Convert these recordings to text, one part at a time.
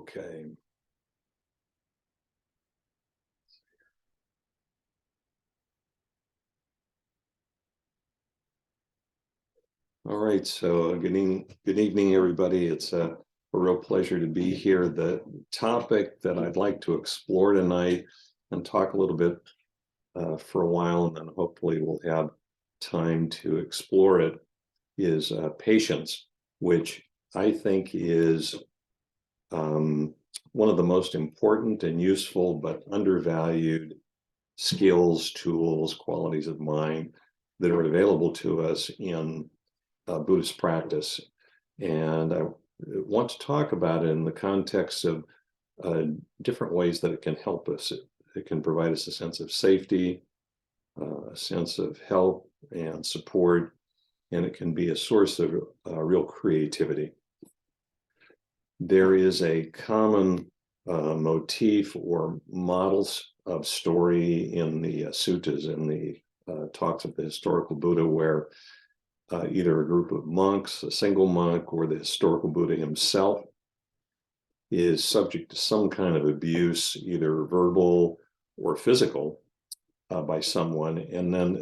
Okay. All right. So good evening, everybody. It's a real pleasure to be here. The topic that I'd like to explore tonight and talk a little bit for a while, and then hopefully we'll have time to explore it, is patience, which I think is one of the most important and useful but undervalued skills, tools, qualities of mind that are available to us in Buddhist practice. And I want to talk about it in the context of different ways that it can help us. It can provide us a sense of safety, a sense of help and support, and it can be a source of real creativity. There is a common motif or models of story in the suttas, in the talks of the historical Buddha, where either a group of monks, a single monk, or the historical Buddha himself is subject to some kind of abuse, either verbal or physical, by someone. And then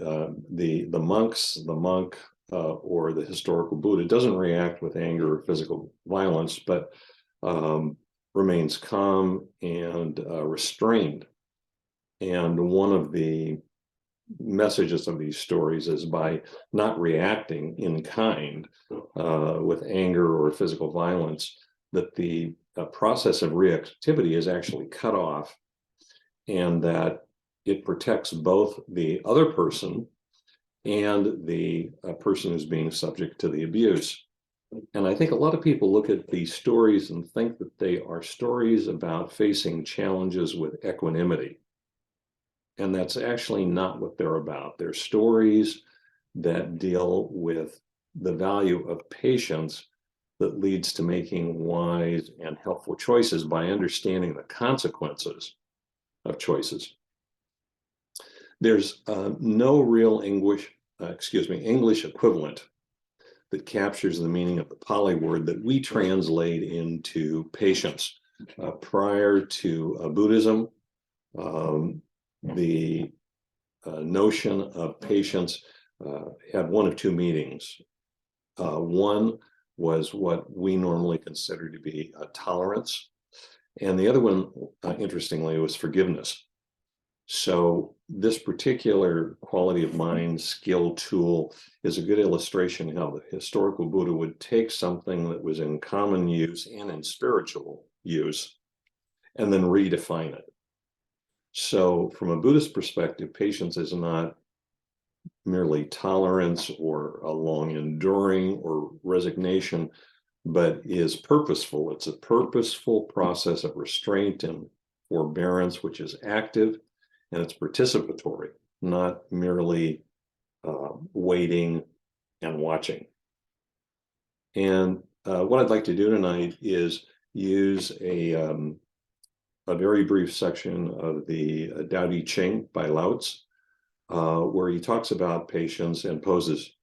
the monk or the historical Buddha doesn't react with anger or physical violence, but remains calm and restrained. And one of the messages of these stories is by not reacting in kind with anger or physical violence, that the process of reactivity is actually cut off, and that it protects both the other person and the person who's being subject to the abuse. And I think a lot of people look at these stories and think that they are stories about facing challenges with equanimity. And that's actually not what they're about. They're stories that deal with the value of patience that leads to making wise and helpful choices by understanding the consequences of choices. There's no real English equivalent that captures the meaning of the Pali word that we translate into patience. Prior to Buddhism, the notion of patience had one of two meanings. One was what we normally consider to be tolerance, and the other one, interestingly, was forgiveness. So this particular quality of mind, skill, tool is a good illustration how the historical Buddha would take something that was in common use and in spiritual use and then redefine it. So from a Buddhist perspective, patience is not merely tolerance or a long enduring or resignation, but is purposeful. It's a purposeful process of restraint and forbearance, which is active, and it's participatory, not merely waiting and watching. And what I'd like to do tonight is use a very brief section of the Tao Te Ching by Lao Tzu, where he talks about patience and poses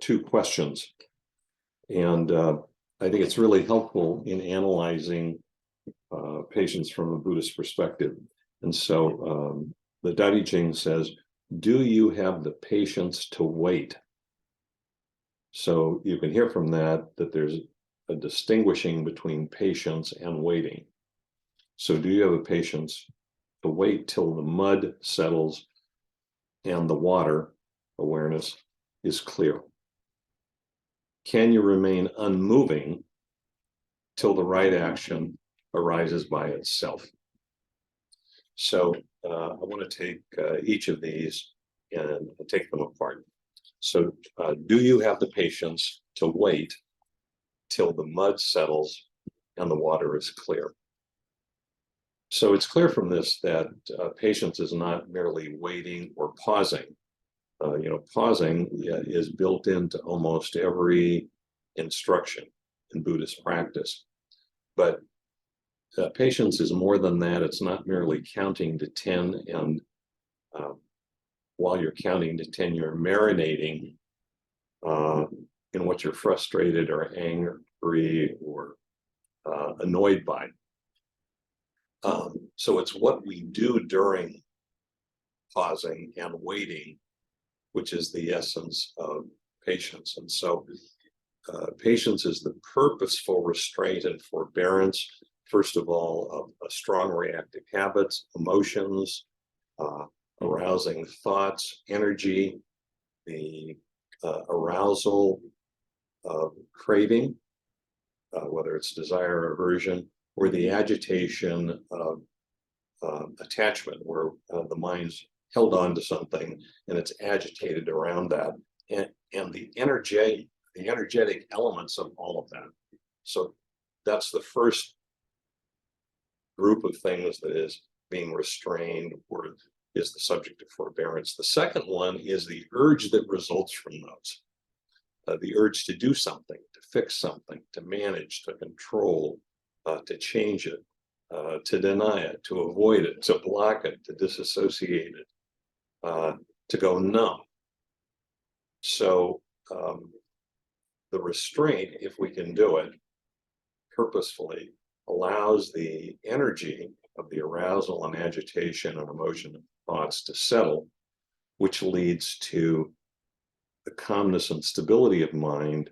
two questions. And I think it's really helpful in analyzing patience from a Buddhist perspective. And so the Tao Te Ching says, do you have the patience to wait? So you can hear from that there's a distinguishing between patience and waiting. So do you have the patience to wait till the mud settles and the water, awareness, is clear? Can you remain unmoving till the right action arises by itself? So I want to take each of these and take them apart. So do you have the patience to wait till the mud settles and the water is clear? So it's clear from this that patience is not merely waiting or pausing. Pausing is built into almost every instruction in Buddhist practice. But patience is more than that. It's not merely counting to 10, and while you're counting to 10, you're marinating in what you're frustrated or angry or annoyed by. So it's what we do during pausing and waiting, which is the essence of patience. And so patience is the purposeful restraint and forbearance, first of all, of strong reactive habits, emotions, arousing thoughts, energy, the arousal of craving, whether it's desire or aversion, or the agitation of attachment, where the mind's held on to something and it's agitated around that, and the energetic elements of all of that. So that's the first group of things that is being restrained, or is the subject of forbearance. The second one is the urge that results from those. The urge to do something, to fix something, to manage, to control, to change it, to deny it, to avoid it, to block it, to disassociate it, to go numb. So the restraint, if we can do it purposefully, allows the energy of the arousal and agitation and emotion and thoughts to settle, which leads to the calmness and stability of mind,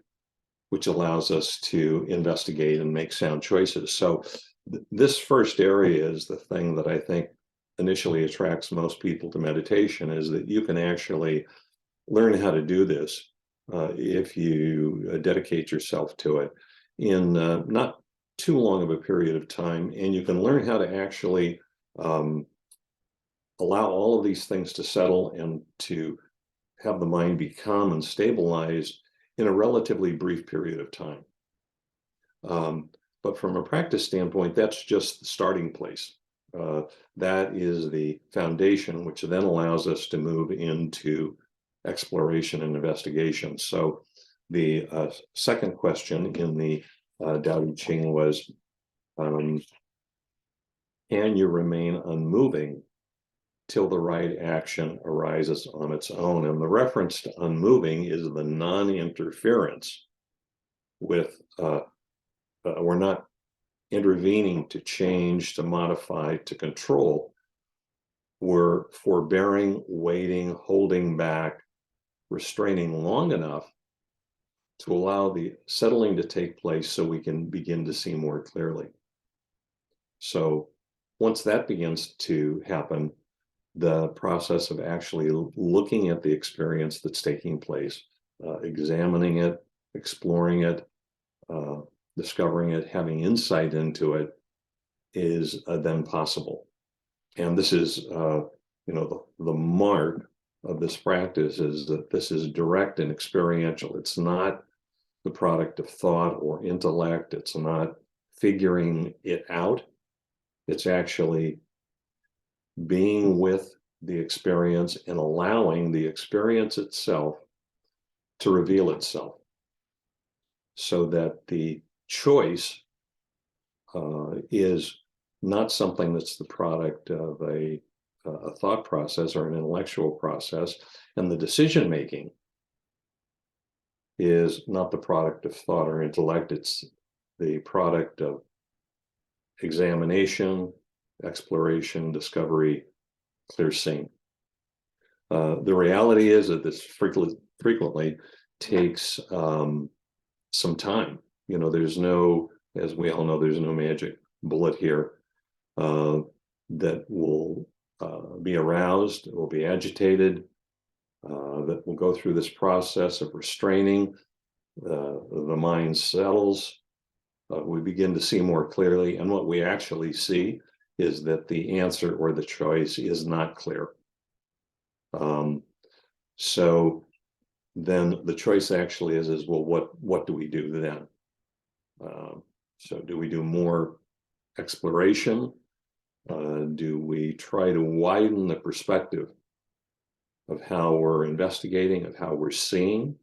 which allows us to investigate and make sound choices. So this first area is the thing that I think initially attracts most people to meditation, is that you can actually learn how to do this if you dedicate yourself to it in not too long of a period of time, and you can learn how to actually allow all of these things to settle and to have the mind be calm and stabilized in a relatively brief period of time. But from a practice standpoint, that's just the starting place. That is the foundation, which then allows us to move into exploration and investigation. So the second question in the Tao Te Ching was, can you remain unmoving till the right action arises on its own? And the reference to unmoving is the non-interference with, we're not intervening to change, to modify, to control. We're forbearing, waiting, holding back, restraining long enough to allow the settling to take place so we can begin to see more clearly. So once that begins to happen, the process of actually looking at the experience that's taking place, examining it, exploring it, discovering it, having insight into it, is then possible. And this is, the mark of this practice is that this is direct and experiential. It's not the product of thought or intellect. It's not figuring it out. It's actually being with the experience and allowing the experience itself to reveal itself, so that the choice is not something that's the product of a thought process or an intellectual process, and the decision making is not the product of thought or intellect. It's the product of examination, exploration, discovery, clear seeing. The reality is that this frequently takes some time. There's no, as we all know, there's no magic bullet here that will be aroused, will be agitated, that will go through this process of restraining. The mind settles. We begin to see more clearly, and what we actually see is that the answer or the choice is not clear. So then the choice actually is well, what do we do then? So do we do more exploration? Do we try to widen the perspective of how we're investigating, of how we're seeing?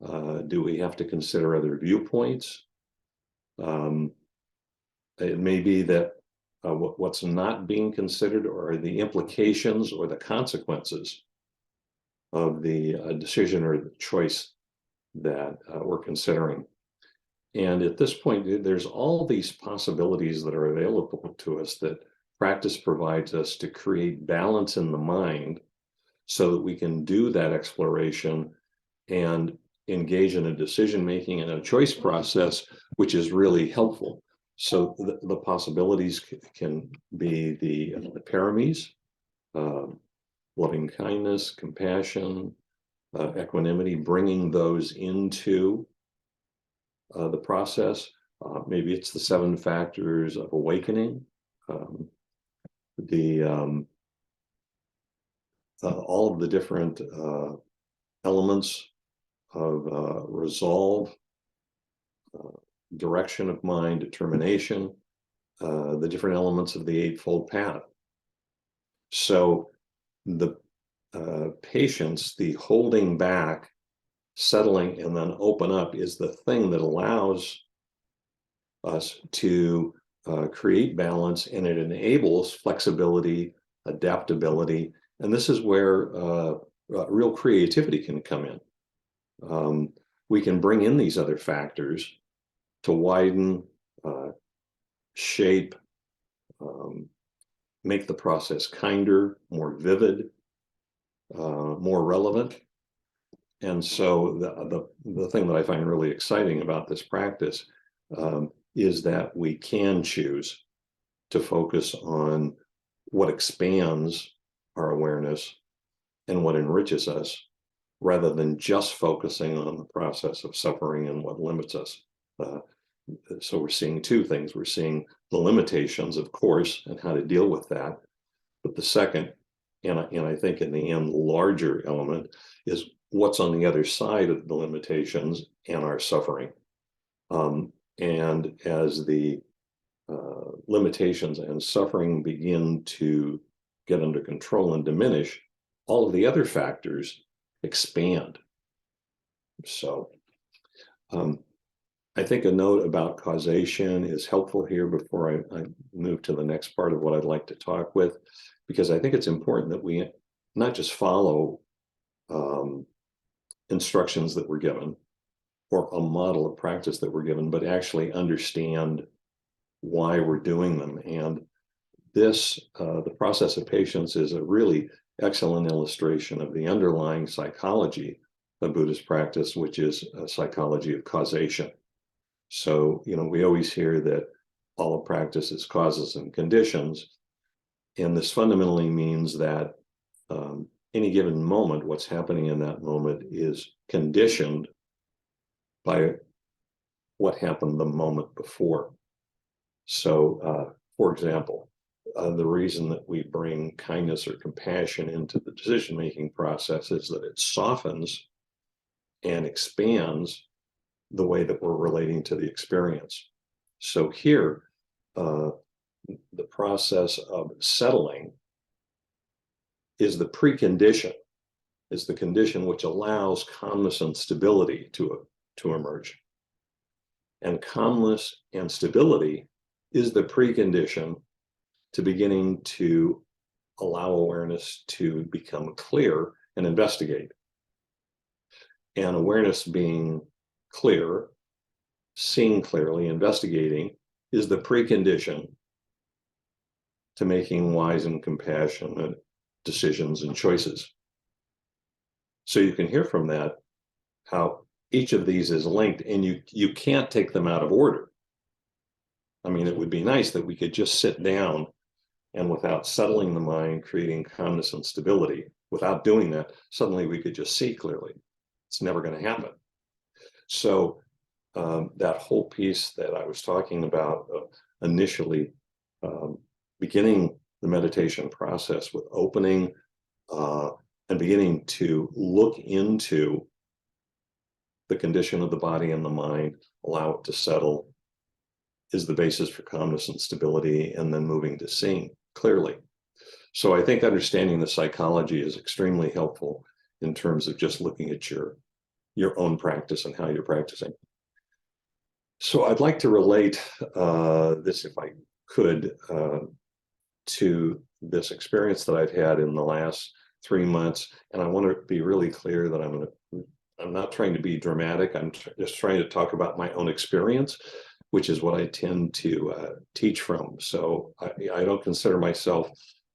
Do we have to consider other viewpoints? It may be that what's not being considered are the implications or the consequences of the decision or the choice that we're considering. And at this point, there's all these possibilities that are available to us that practice provides us to create balance in the mind so that we can do that exploration and engage in a decision making and a choice process, which is really helpful. So the possibilities can be the parames, loving kindness, compassion, equanimity, bringing those into the process. Maybe it's the 7 factors of awakening, all of the different elements of resolve, direction of mind, determination, the different elements of the Eightfold Path. So the patience, the holding back, settling, and then open up is the thing that allows us to create balance, and it enables flexibility, adaptability, and this is where real creativity can come in. We can bring in these other factors to widen, shape, make the process kinder, more vivid, more relevant. And so the thing that I find really exciting about this practice is that we can choose to focus on what expands our awareness and what enriches us, rather than just focusing on the process of suffering and what limits us. So we're seeing 2 things. We're seeing the limitations, of course, and how to deal with that. But the second, and I think in the end, the larger element is what's on the other side of the limitations and our suffering. And as the limitations and suffering begin to get under control and diminish, all of the other factors expand. So I think a note about causation is helpful here before I move to the next part of what I'd like to talk with, because I think it's important that we not just follow instructions that we're given or a model of practice that we're given, but actually understand why we're doing them. And this, the process of patience, is a really excellent illustration of the underlying psychology of Buddhist practice, which is a psychology of causation. So, we always hear that all of practice is causes and conditions. And this fundamentally means that any given moment, what's happening in that moment is conditioned by what happened the moment before. So, for example, the reason that we bring kindness or compassion into the decision-making process is that it softens and expands the way that we're relating to the experience. So here, the process of settling is the precondition, is the condition which allows calmness and stability to emerge. And calmness and stability is the precondition to beginning to allow awareness to become clear and investigate. And awareness being clear, seeing clearly, investigating, is the precondition to making wise and compassionate decisions and choices. So you can hear from that how each of these is linked, and you can't take them out of order. I mean, it would be nice that we could just sit down and, without settling the mind, creating calmness and stability, without doing that, suddenly we could just see clearly. It's never going to happen. So that whole piece that I was talking about initially, beginning the meditation process with opening and beginning to look into the condition of the body and the mind, allow it to settle, is the basis for calmness and stability, and then moving to seeing clearly. So I think understanding the psychology is extremely helpful in terms of just looking at your own practice and how you're practicing. So I'd like to relate this, if I could, to this experience that I've had in the last 3 months. And I want to be really clear that I'm going to I'm not trying to be dramatic. I'm just trying to talk about my own experience, which is what I tend to teach from. So I don't consider myself,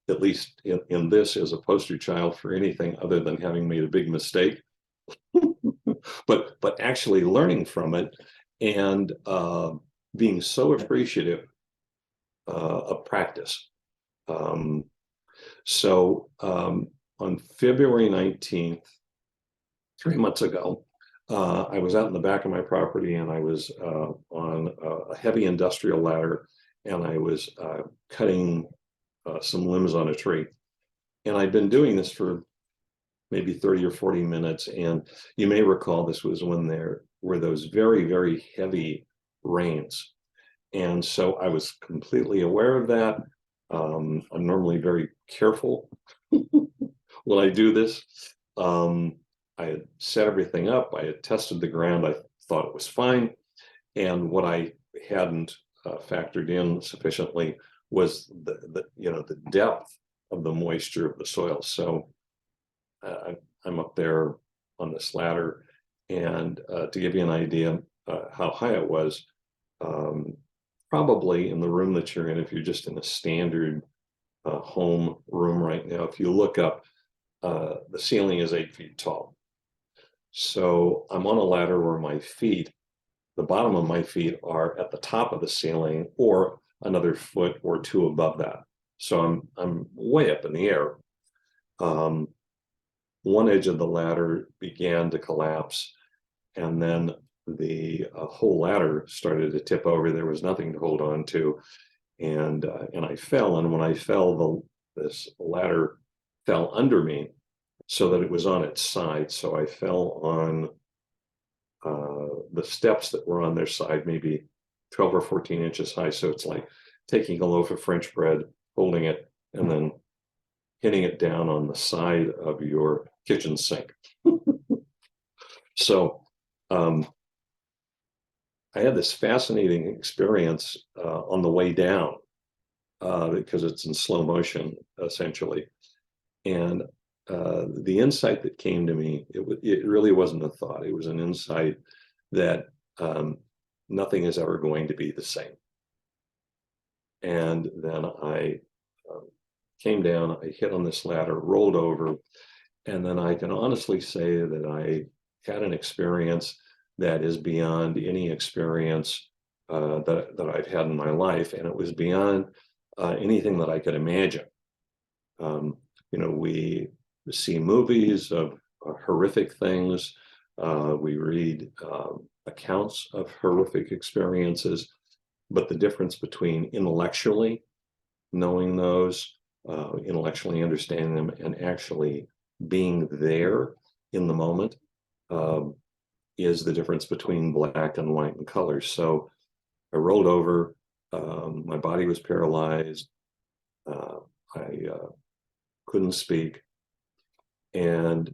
at least in this, as a poster child for anything other than having made a big mistake, but actually learning from it and being so appreciative of practice. So on February 19th, 3 months ago, I was out in the back of my property, and I was on a heavy industrial ladder, and I was cutting some limbs on a tree. And I'd been doing this for maybe 30 or 40 minutes. And you may recall this was when there were those very, very heavy rains. And so I was completely aware of that. I'm normally very careful when I do this. I had set everything up. I had tested the ground. I thought it was fine. And what I hadn't factored in sufficiently was the depth of the moisture of the soil. So I'm up there on this ladder, and to give you an idea how high it was, probably in the room that you're in, if you're just in a standard home room right now, if you look up, the ceiling is 8 feet tall. So I'm on a ladder where the bottom of my feet are at the top of the ceiling, or another foot or two above that. So I'm way up in the air. One edge of the ladder began to collapse, and then the whole ladder started to tip over. There was nothing to hold on to, and I fell. And when I fell, this ladder fell under me, so that it was on its side. So I fell on the steps that were on their side, maybe 12 or 14 inches high. So it's like taking a loaf of French bread, holding it, and then hitting it down on the side of your kitchen sink. So I had this fascinating experience on the way down, because it's in slow motion, essentially. And the insight that came to me, it really wasn't a thought. It was an insight that nothing is ever going to be the same. And then I came down, I hit on this ladder, rolled over, and then I can honestly say that I had an experience that is beyond any experience that I've had in my life, and it was beyond anything that I could imagine. We see movies of horrific things. We read accounts of horrific experiences, but the difference between intellectually knowing those, intellectually understanding them, and actually being there in the moment is the difference between black and white and colors. So I rolled over, my body was paralyzed, I couldn't speak, and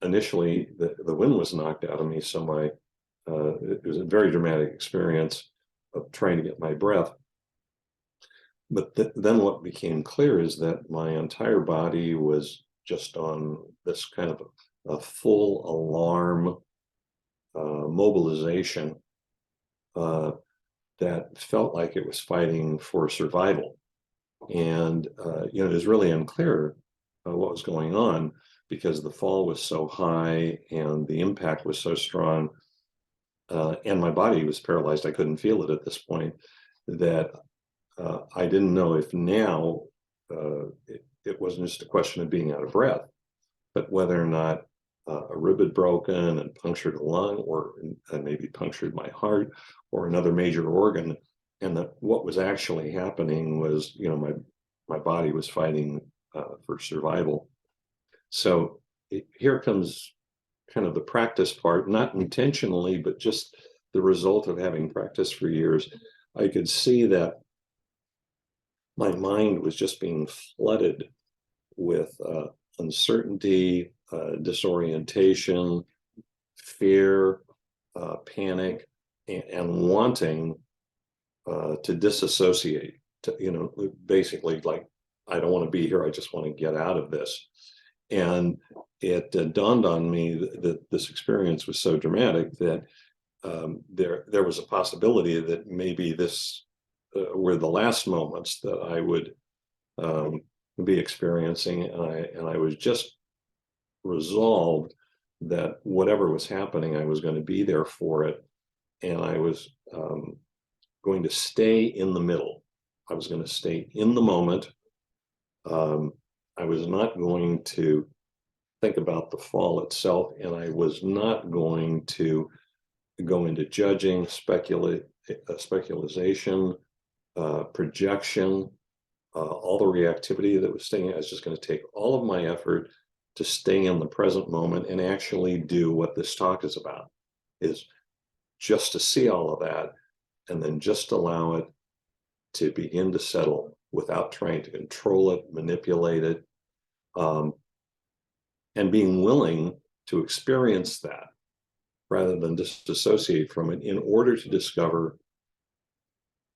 initially the wind was knocked out of me, so it was a very dramatic experience of trying to get my breath. But then what became clear is that my entire body was just on this kind of a full alarm mobilization that felt like it was fighting for survival. And it was really unclear what was going on, because the fall was so high and the impact was so strong, and my body was paralyzed. I couldn't feel it at this point, that I didn't know if now it wasn't just a question of being out of breath, but whether or not a rib had broken and punctured a lung, or maybe punctured my heart or another major organ, and that what was actually happening was, my body was fighting for survival. So here comes kind of the practice part, not intentionally, but just the result of having practiced for years. I could see that my mind was just being flooded with uncertainty, disorientation, fear, panic, and wanting to disassociate, to, basically like, I don't want to be here, I just want to get out of this. And it dawned on me that this experience was so dramatic that there was a possibility that maybe this were the last moments that I would be experiencing, and I was just resolved that whatever was happening, I was going to be there for it, and I was going to stay in the middle. I was going to stay in the moment. I was not going to think about the fall itself, and I was not going to go into judging, speculation, projection, all the reactivity that was staying. I was just going to take all of my effort to stay in the present moment and actually do what this talk is about, is just to see all of that and then just allow it to begin to settle without trying to control it, manipulate it, and being willing to experience that rather than disassociate from it in order to discover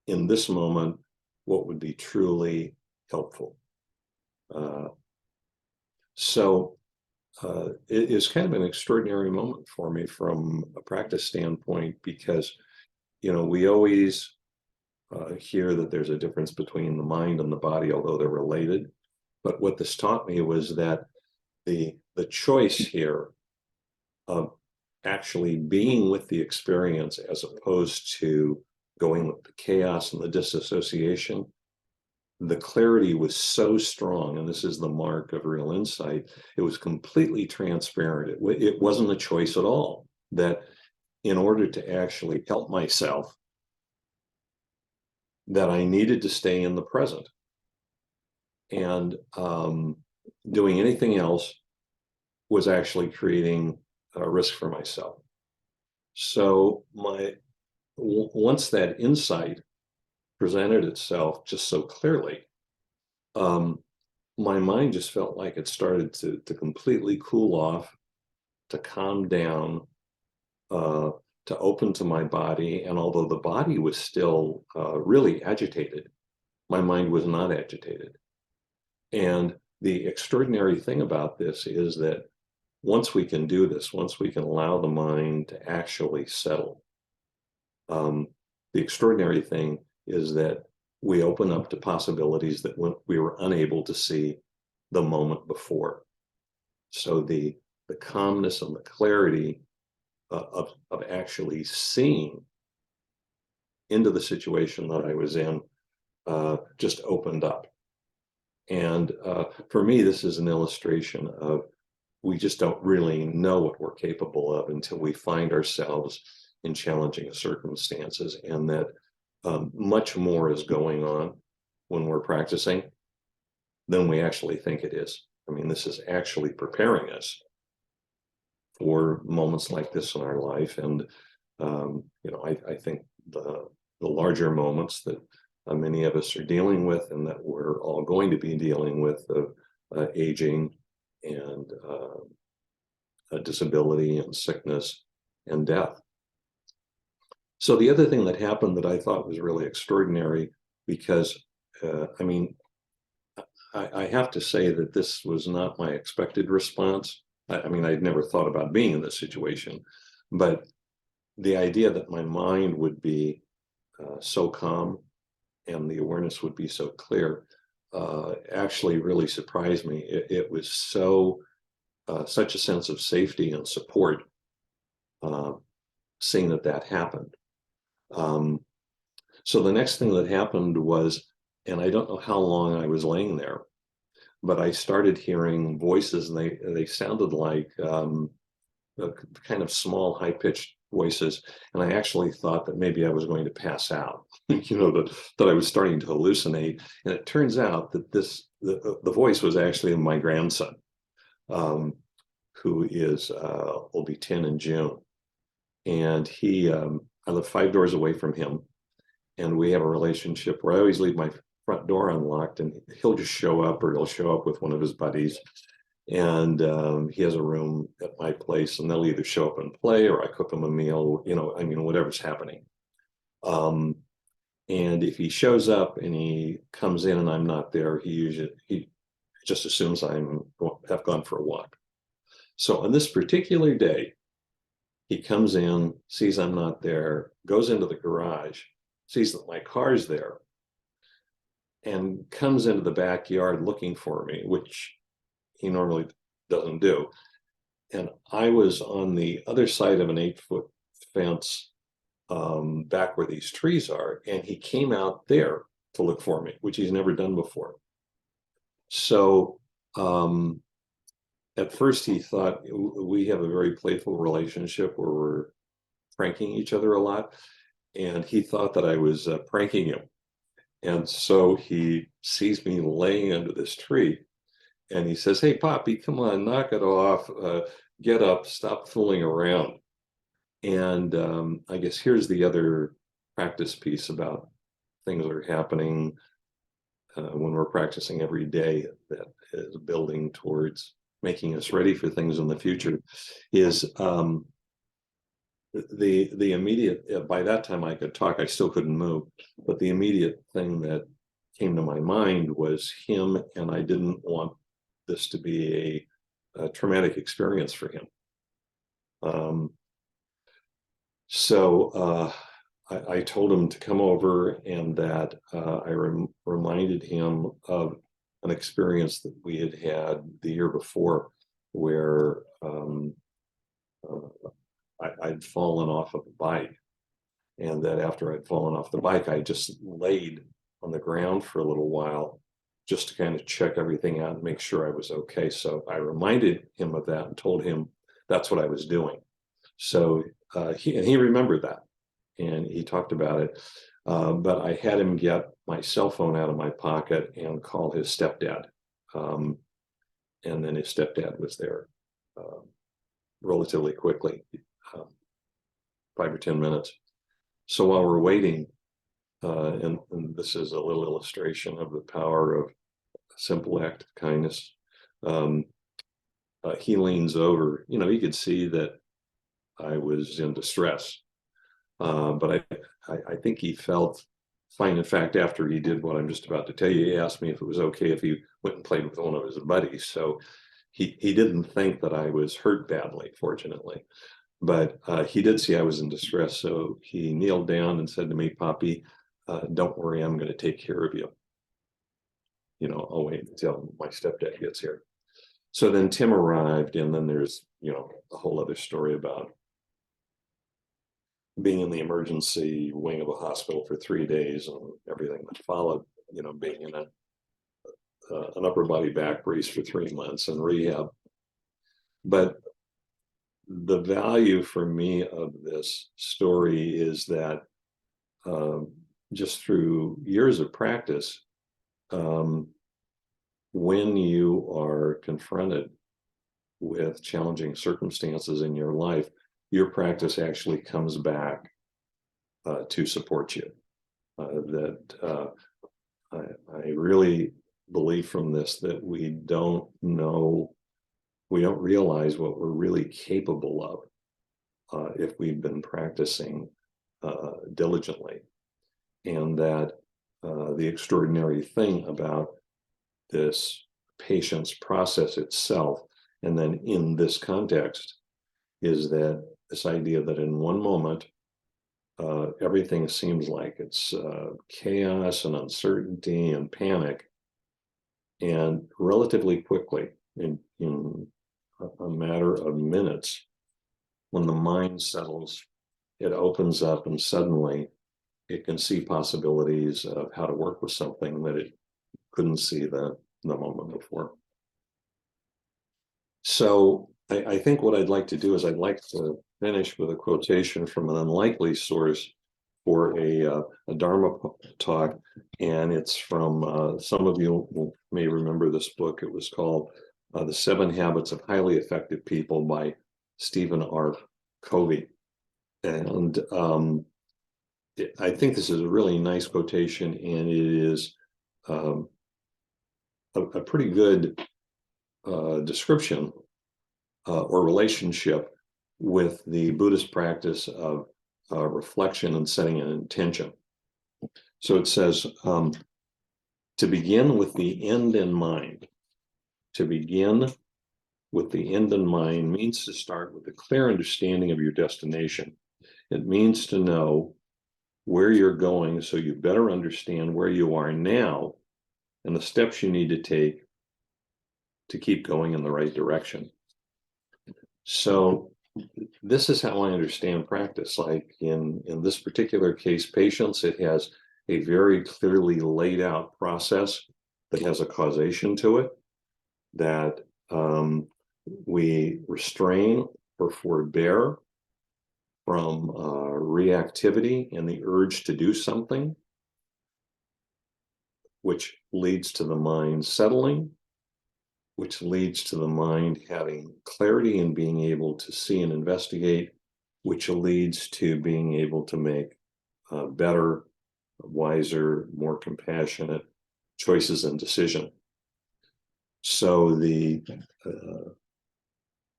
in this moment what would be truly helpful. So it is kind of an extraordinary moment for me from a practice standpoint, because, you know, we always hear that there's a difference between the mind and the body, although they're related. But what this taught me was that the choice here of actually being with the experience as opposed to going with the chaos and the disassociation, the clarity was so strong, and this is the mark of real insight. It was completely transparent. It wasn't a choice at all, that in order to actually help myself, that I needed to stay in the present. And doing anything else was actually creating a risk for myself. So once that insight presented itself just so clearly, my mind just felt like it started to completely cool off, to calm down, to open to my body. And although the body was still really agitated, my mind was not agitated. And the extraordinary thing about this is that once we can do this, once we can allow the mind to actually settle, the extraordinary thing is that we open up to possibilities that we were unable to see the moment before. So the calmness and the clarity of actually seeing into the situation that I was in just opened up. And for me, this is an illustration of we just don't really know what we're capable of until we find ourselves in challenging circumstances, and that much more is going on when we're practicing than we actually think it is. I mean, this is actually preparing us for moments like this in our life. And, you know, I think the larger moments that many of us are dealing with, and that we're all going to be dealing with, aging and disability and sickness and death. So the other thing that happened that I thought was really extraordinary, because I mean, I have to say that this was not my expected response. I mean, I'd never thought about being in this situation, but the idea that my mind would be so calm and the awareness would be so clear actually really surprised me. It was so such a sense of safety and support seeing that happened. So the next thing that happened was, and I don't know how long I was laying there, but I started hearing voices, and they sounded like kind of small, high-pitched voices. And I actually thought that maybe I was going to pass out, you know, that I was starting to hallucinate. And it turns out that the voice was actually my grandson, who will be 10 in June. And I live 5 doors away from him, and we have a relationship where I always leave my front door unlocked, and he'll just show up, or he'll show up with one of his buddies. And he has a room at my place, and they'll either show up and play, or I cook them a meal, you know, I mean, whatever's happening. And if he shows up and he comes in and I'm not there, he just as soon as have gone for a walk. So on this particular day, he comes in, sees I'm not there, goes into the garage, sees that my car's there, and comes into the backyard looking for me, which he normally doesn't do. And I was on the other side of an 8-foot fence, back where these trees are, and he came out there to look for me, which he's never done before. So at first he thought we have a very playful relationship where we're pranking each other a lot, and he thought that I was pranking him. And so he sees me laying under this tree, and he says, "Hey, Poppy, come on, knock it off, get up, stop fooling around." And I guess here's the other practice piece about things that are happening when we're practicing every day that is building towards making us ready for things in the future, is the immediate, by that time I could talk, I still couldn't move, but the immediate thing that came to my mind was him, and I didn't want this to be a traumatic experience for him. So I told him to come over, and that I reminded him of an experience that we had had the year before, where I'd fallen off of a bike, and that after I'd fallen off the bike, I just laid on the ground for a little while just to kind of check everything out and make sure I was okay. So I reminded him of that and told him that's what I was doing. So he remembered that, and he talked about it. But I had him get my cell phone out of my pocket and call his stepdad. And then his stepdad was there relatively quickly, 5 or 10 minutes. So while we're waiting, and this is a little illustration of the power of a simple act of kindness, he leans over. You could see that I was in distress, but I think he felt fine. In fact, after he did what I'm just about to tell you, he asked me if it was okay if he went and played with one of his buddies. So he didn't think that I was hurt badly, fortunately, but he did see I was in distress. So he kneeled down and said to me, "Poppy, don't worry, I'm going to take care of you. I'll wait until my stepdad gets here." So then Tim arrived, and then there's, a whole other story about being in the emergency wing of a hospital for 3 days and everything that followed, being in an upper body back brace for 3 months and rehab. But the value for me of this story is that just through years of practice, when you are confronted with challenging circumstances in your life, your practice actually comes back to support you. I really believe from this that we don't realize what we're really capable of if we've been practicing diligently. And that the extraordinary thing about this patience process itself, and then in this context, is that this idea that in one moment, everything seems like it's chaos and uncertainty and panic, and relatively quickly, in a matter of minutes, when the mind settles, it opens up, and suddenly it can see possibilities of how to work with something that it couldn't see the moment before. So I think what I'd like to do is I'd like to finish with a quotation from an unlikely source for a Dharma talk, and it's from, some of you may remember this book. It was called The 7 Habits of Highly Effective People by Stephen R. Covey. And I think this is a really nice quotation, and it is a pretty good description or relationship with the Buddhist practice of reflection and setting an intention. So it says, to begin with the end in mind, to begin with the end in mind means to start with a clear understanding of your destination. It means to know where you're going so you better understand where you are now and the steps you need to take to keep going in the right direction. So this is how I understand practice. Like in this particular case, patience, it has a very clearly laid out process that has a causation to it, that we restrain or forbear from reactivity and the urge to do something, which leads to the mind settling, which leads to the mind having clarity and being able to see and investigate, which leads to being able to make better, wiser, more compassionate choices and decision. So the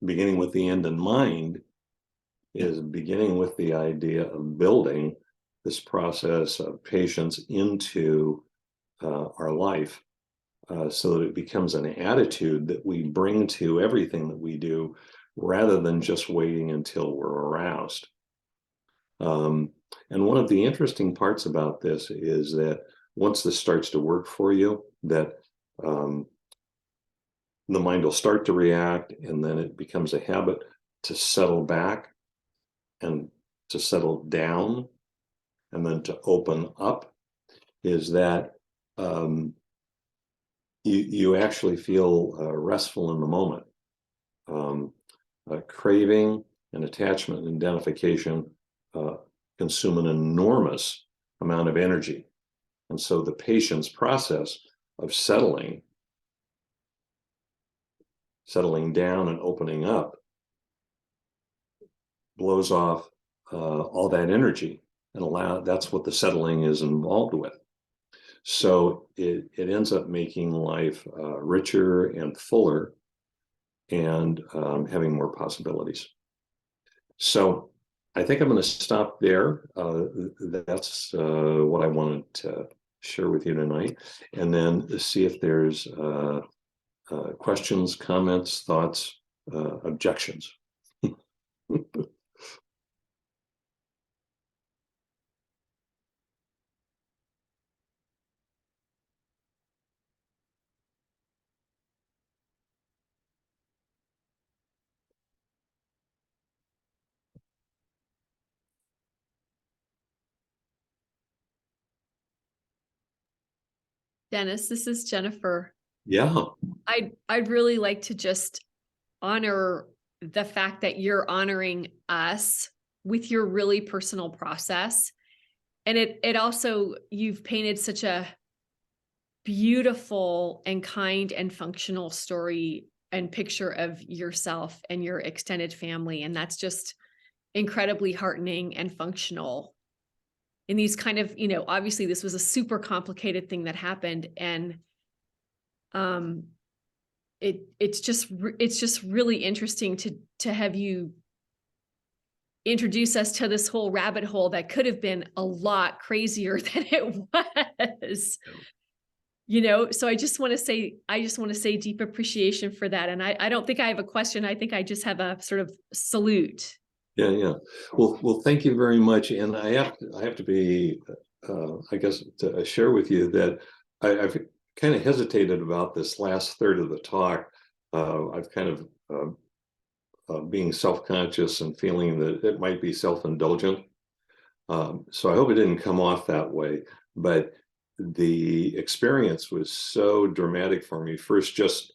beginning with the end in mind is beginning with the idea of building this process of patience into our life, so that it becomes an attitude that we bring to everything that we do, rather than just waiting until we're aroused. And one of the interesting parts about this is that once this starts to work for you, that the mind will start to react, and then it becomes a habit to settle back and to settle down, and then to open up, is that you actually feel restful in the moment. Craving and attachment and identification consume an enormous amount of energy. And so the patience process of settling down and opening up blows off all that energy, and that's what the settling is involved with. So it ends up making life richer and fuller, and having more possibilities. So I think I'm going to stop there. That's what I wanted to share with you tonight, and then see if there's questions, comments, thoughts, objections. Dennis, this is Jennifer. Yeah. I'd really like to just honor the fact that you're honoring us with your really personal process. And it also, you've painted such a beautiful and kind and functional story and picture of yourself and your extended family. And that's just incredibly heartening and functional. In these kind of, obviously this was a super complicated thing that happened, and it's just really interesting to have you introduce us to this whole rabbit hole that could have been a lot crazier than it was. So I just want to say deep appreciation for that. And I don't think I have a question. I think I just have a sort of salute. Yeah. Well, thank you very much. And I have to be, I guess, to share with you that I've kind of hesitated about this last third of the talk. I've kind of being self-conscious and feeling that it might be self-indulgent. So I hope it didn't come off that way. But the experience was so dramatic for me. First, just,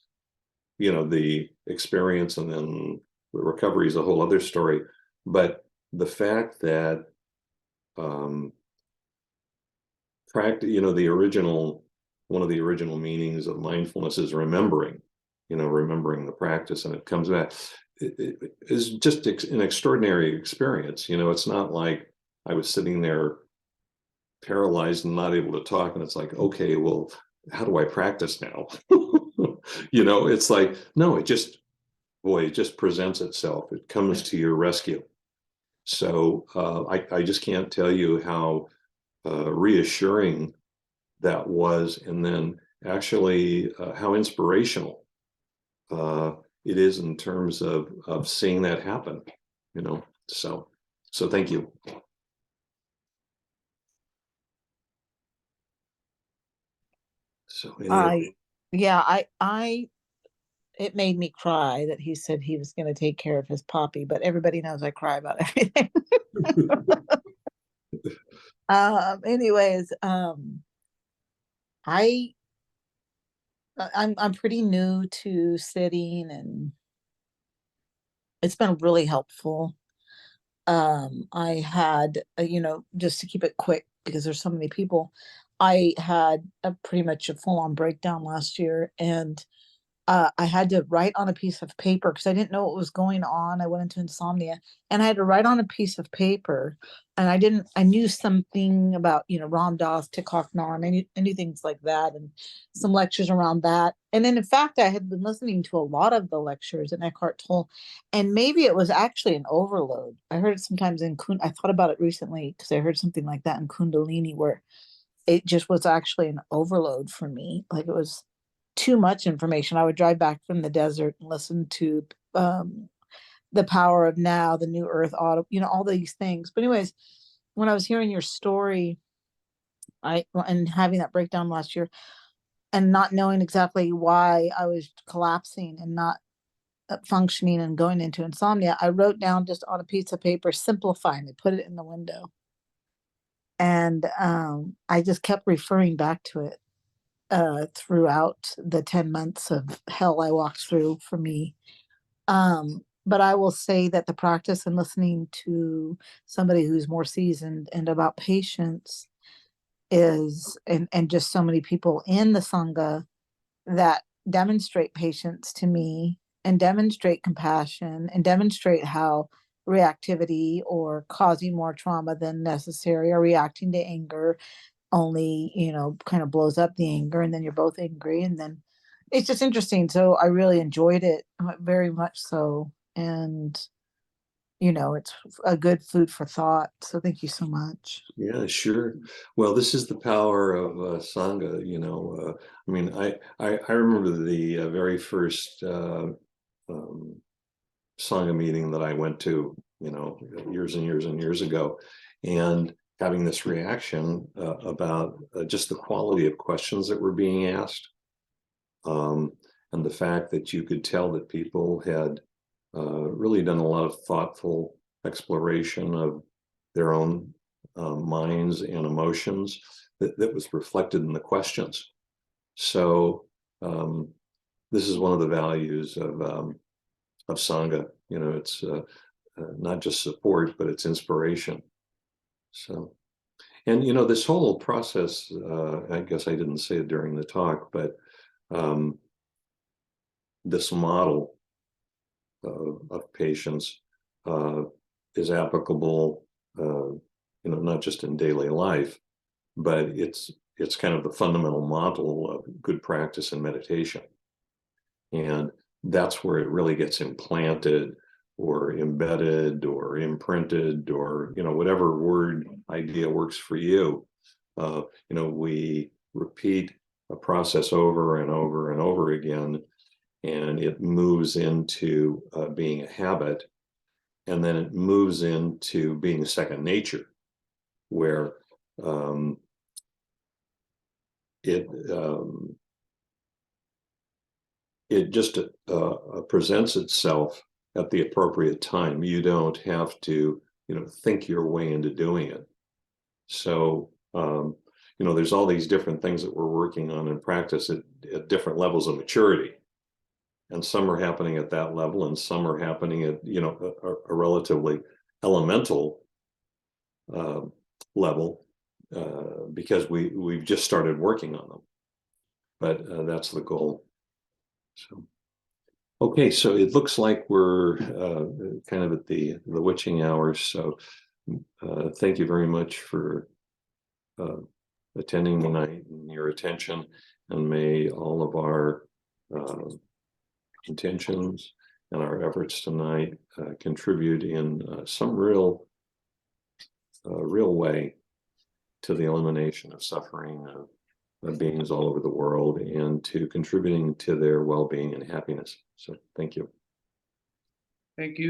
the experience, and then the recovery is a whole other story. But the fact that one of the original meanings of mindfulness is remembering the practice, and it comes back. It is just an extraordinary experience. It's not like I was sitting there paralyzed and not able to talk, and it's like, okay, well, how do I practice now? It's like, no, it just presents itself. It comes to your rescue. So I just can't tell you how reassuring that was, and then actually how inspirational it is in terms of seeing that happen, you know, so thank you. So I it made me cry that he said he was going to take care of his puppy, but everybody knows I cry about everything. Anyways, I I'm pretty new to sitting, and it's been really helpful. I had, just to keep it quick because there's so many people, I had a pretty much a full-on breakdown last year, and I had to write on a piece of paper because I didn't know what was going on. I went into insomnia, and I had to write on a piece of paper. And I knew something about, Ram Dass, Thich Nhat Hanh, any things like that, and some lectures around that. And then, in fact, I had been listening to a lot of the lectures in Eckhart Tolle, and maybe it was actually an overload. I heard it sometimes I thought about it recently because I heard something like that in Kundalini, where it just was actually an overload for me. Like, it was too much information. I would drive back from the desert and listen to The Power of Now, The New Earth Auto, all these things. But anyways, when I was hearing your story, and having that breakdown last year and not knowing exactly why I was collapsing and not functioning and going into insomnia, I wrote down just on a piece of paper, simplify, and put it in the window. And I just kept referring back to it throughout the 10 months of hell I walked through for me. But I will say that the practice and listening to somebody who's more seasoned and about patience and just so many people in the Sangha that demonstrate patience to me and demonstrate compassion and demonstrate how reactivity or causing more trauma than necessary or reacting to anger only, kind of blows up the anger, and then you're both angry, and then it's just interesting. So I really enjoyed it very much so. And, it's a good food for thought. So thank you so much. Yeah, sure. Well, this is the power of Sangha, I mean, I remember the very first Sangha meeting that I went to, years and years and years ago, and having this reaction about just the quality of questions that were being asked, and the fact that you could tell that people had really done a lot of thoughtful exploration of their own minds and emotions that was reflected in the questions. So this is one of the values of Sangha. It's not just support, but it's inspiration. So, and this whole process, I guess I didn't say it during the talk, but this model of patience is applicable, not just in daily life, but it's kind of the fundamental model of good practice and meditation. And that's where it really gets implanted or embedded or imprinted, or whatever word idea works for you. We repeat a process over and over and over again, and it moves into being a habit, and then it moves into being a second nature, where it just presents itself at the appropriate time. You don't have to, think your way into doing it. So, there's all these different things that we're working on in practice at different levels of maturity. And some are happening at that level, and some are happening at, a relatively elemental level, because we've just started working on them. But that's the goal. So, okay, so it looks like we're kind of at the witching hour. So thank you very much for attending tonight and your attention. And may all of our intentions and our efforts tonight contribute in some real way to the elimination of suffering, beings all over the world and to contributing to their well-being and happiness. So thank you. Thank you.